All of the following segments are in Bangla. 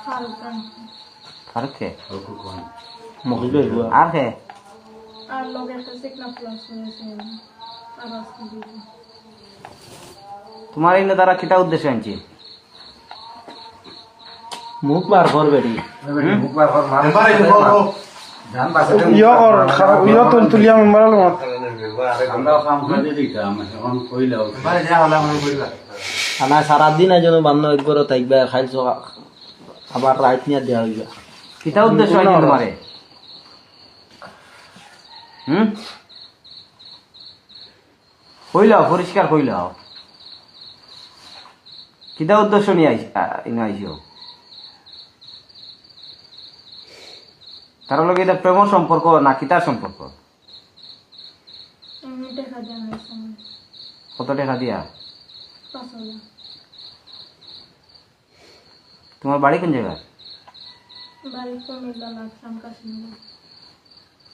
ফারুক কে মহিলা আর কে আর লোক একটা সিগনা প্লাস হয়েছে আর আজকে দিবি তোমার এই দ্বারা কিটা উদ্দেশ্য আনছি মুখ বার কর বেরি মুখ বার কর ধান বাসাতে ইয়া কর খারাপ ইয়া তো তুলিয়া মেম্বার মত আমরা কাম করে দিতাম এখন কইলাও মানে যা হলা মনে কইলা খানা সারাদিন আইজন বান্ন একবার তাইবা খাইছো আবার রাইত নিয়ে দেওয়া হইবা কিটা উদ্দেশ্য আনছি তোমারে কইলাও পরিষ্কার কইলাও কিটা উদ্দেশ্য নিয়ে আইসো তার লগে এটা প্রেম সম্পর্ক না কিটার সম্পর্ক আমি দেখা জানার সময় কত টাকা দিয়া 5,000 তোমার বাড়ি কোন জায়গা বাড়ি কুমিল্লা লাকসাম কাশ্মীর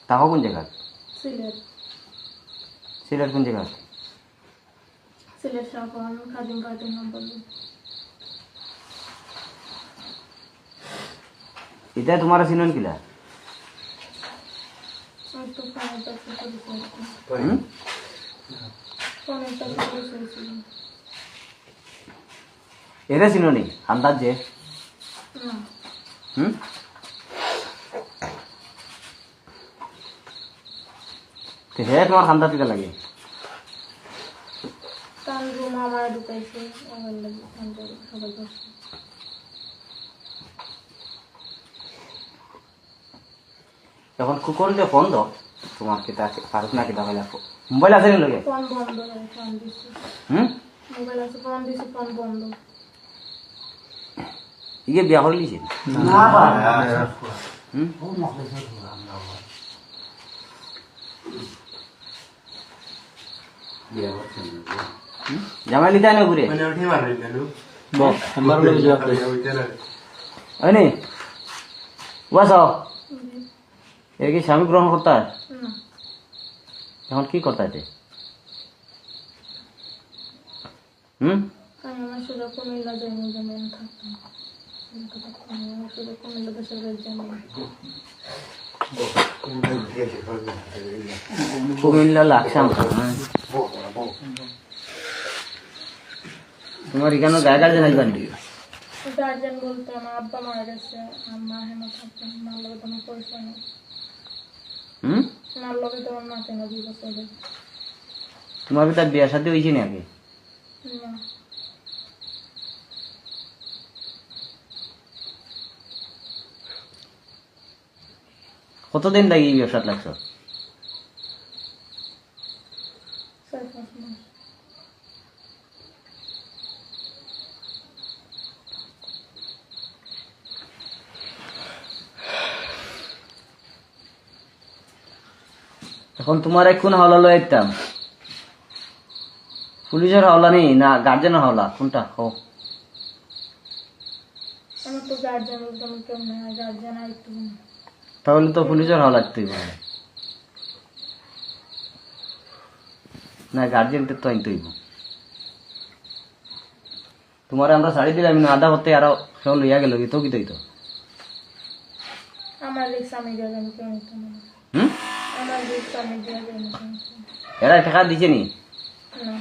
তাও কোন জায়গা সিলেট সিলেট কোন জায়গা সিলেট শাহপান খাদিম কার্টের নম্বর এটা তোমার চিনন কিলা তো ফোনের কাছে পরিচয় ফোনের কাছে পরিচয় ছিল এরা চিননি আন্দাজ যে না হে তোমার খান্দা দিতে লাগে কারণ রুম আমার ঢুকাইছে আমার লাগে সবাই বসে এখন কোন যে ফোন দাও তোমার কিতা ফারুক না কিতা হইলা মোবাইল আছে নি লগে ফোন বন্ধ ফোন দিছি মোবাইল আছে ফোন দিছি ফোন বন্ধ ইয়ে বিয়া করে লিছে না বা জামাই লিতা না ঘুরে মানে উঠি মারি গেলু বক আমার লগে যাওয়া করে আইনি ওয়াস এর কি স্বামী গ্রহণ করতা না এখন কি করতা আছে আমি আমার শুধু কুমিল্লা যাইনি যেমন থাকতাম আমার শুধু কুমিল্লা দেশের বাড়ি যাইনি কুমিল্লা লাকসাম তোমার এখানে গায়ে গায়ে জানাই বান্ডি গার্জেন বলতে আমার আব্বা মারা গেছে আমার মা হেন থাকতেন মার লগে তোমার পরিচয় নেই মার লগে তোমার মাকে না 2 বছর ধরে তোমার কি তার বিয়ার সাথে হয়েছে নাকি না কতদিন লাগে এই ব্যবসাত লাগছো 4-5 মাস এখন তোমার কোন হাওলা লয় একদম পুলিশের হাওলা নেই না গার্জেনের হাওলা কোনটা হোক আমার তো গার্জেন বলতে আমার কেউ নেই গার্জেন আর একটু তাহলে তো পুলিশের হাওলা তুই না গার্জেনদের তো আইন তৈব তোমার আমরা শাড়ি দিলাম না আধা হতে আরো সব লইয়া গেল তো কি তৈতো আমার রিক্স আমি দিয়ে যাবো কেউ নিতে না আমার রিক্স আমি দিয়ে যাবো এরা টাকা দিছে নি না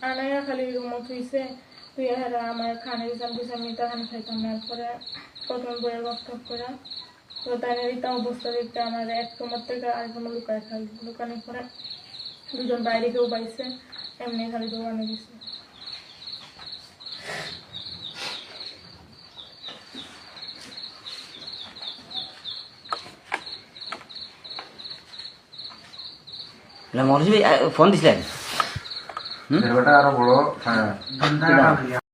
আনায়া খালি রুমত হইছে তুই হেরা আমার খানা দিতাম দিছে আমি তখন খাইতাম না পরে প্রথম বইয়ের বক্তব্য করে তো তাই এটা অবস্থা দেখতে আমার এক তোমার থেকে আর কোনো লুকায় খালি লুকানোর পরে দুজন বাইরে কেউ পাইছে এমনি খালি দোকানে গেছে মরজি ফোন দিছিলেন আরো বড়